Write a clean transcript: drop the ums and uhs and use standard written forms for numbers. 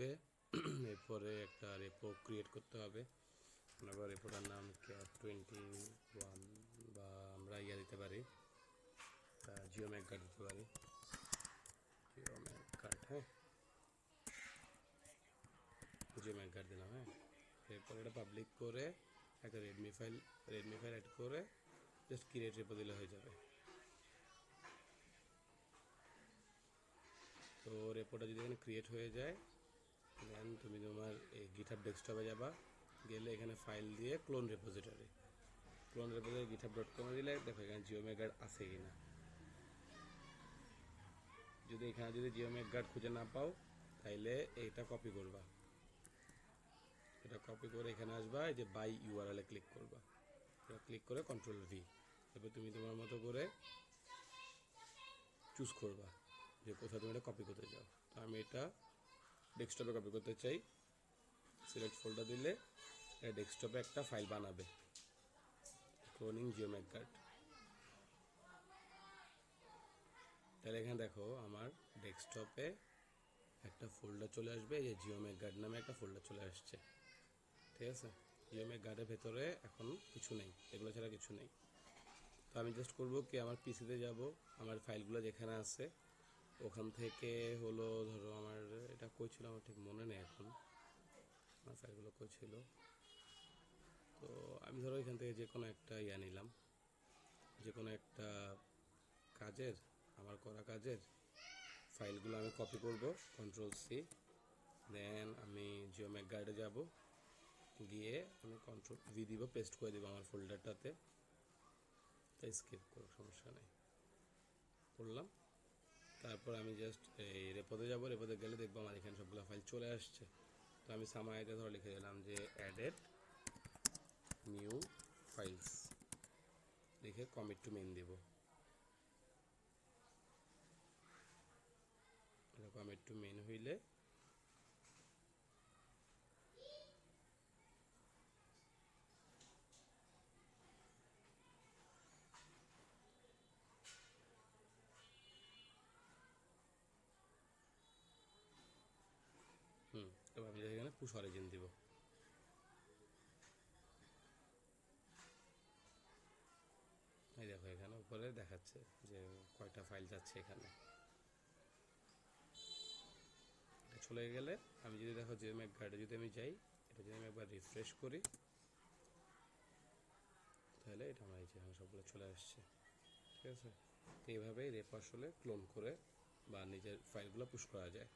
লাগবে। এরপরে একটা রেপো ক্রিয়েট করতে হবে। আবার রেপোটার নাম cat21 বা আমরা দিতে পারি, জিওম্যাক গার্ড দিতে পারি, জিওম্যাক গার্ড। হ্যাঁ, জিওম্যাক গার্ড দিলাম। হ্যাঁ, এরপর এটা পাবলিক করে একটা রেডমি ফাইল অ্যাড করে জাস্ট ক্রিয়েট রেপো দিলে হয়ে যাবে। তো রেপোটা যদি এখানে ক্রিয়েট হয়ে যায়, দেন তুমি তোমার এই গিটহাব ডেস্কটপে যাবা, গেলে এখানে ফাইল দিয়ে ক্লোন রেপোজিটরি github.com দিলে দেখো এখানে জিওম্যাক গার্ড আছে কিনা। যদি এখানে জিওম্যাক গার্ড খুঁজে না পাও, তাইলে এটা কপি করবা, এটা কপি করে এখানে আসবা, এই যে বাই ইউআরএল এ ক্লিক করবা, এটা ক্লিক করে Ctrl+V, তারপর তুমি তোমার মতো করে চুজ করবা যে কোথায় তুমি এটা কপি করতে চাও। তো আমি এটা ডেস্কটপে কপি করতে চাই। সিলেক্ট ফোল্ডার দিলে এটা ডেস্কটপে একটা ফাইল বানাবে, ক্লোনিং জিওম্যাক গার্ড। তাহলে এখানে দেখো আমার ডেস্কটপে একটা ফোল্ডার চলে আসবে, এই যে জিওম্যাক গার্ড নামে একটা ফোল্ডার চলে আসছে। ঠিক আছে, জিওম্যাক গার্ডের ভেতরে এখন কিছু নেই, এগুলো ছাড়া কিছু নেই। তো আমি জাস্ট করবো কি, আমার পিসিতে যাব, আমার ফাইলগুলো যেখানে আছে ওখান থেকে হলো, ধরো আমার এটা কই ছিল আমার ঠিক মনে নেই এখন, আমার ফাইলগুলো কই ছিল। তো আমি ধরো এখান থেকে যে কোনো একটা নিলাম, যে কোনো একটা কাজের, আমার করা কাজের ফাইলগুলো আমি কপি করব, Ctrl+C, দেন আমি জিওম্যাক গার্ডে যাব, গিয়ে আমি Ctrl+V দিব, পেস্ট করে দিব আমার ফোল্ডারটাতে। তাই স্কিপ করো, সমস্যা নেই, করলাম। তারপর আমি জাস্ট এই রেপোতে যাব, রেপোতে গেলে দেখবো আমার এখানে সবগুলো ফাইল চলে আসছে। তো আমি সামারিতে ধরো লিখে দিলাম যে অ্যাডেড নিউ ফাইলস, লিখে কমিট টু মেইন দিব। কমিট টু মেইন হইলে এবার আমি এখানে পুশ অরিজিন দিব। এই দেখো এখানে উপরে দেখাচ্ছে যে কয়টা ফাইল যাচ্ছে এখানে। এটা চলে গেলে আমি যদি দেখো জিওম্যাক গার্ডে যদি আমি যাই, এটা যদি আমি একবার রিফ্রেশ করি, তাহলে এটা আমার এই যে সবগুলো চলে আসছে। ঠিক আছে, তো এইভাবেই রেপো আসলে ক্লোন করে বা নিজের ফাইলগুলো পুশ করা যায়।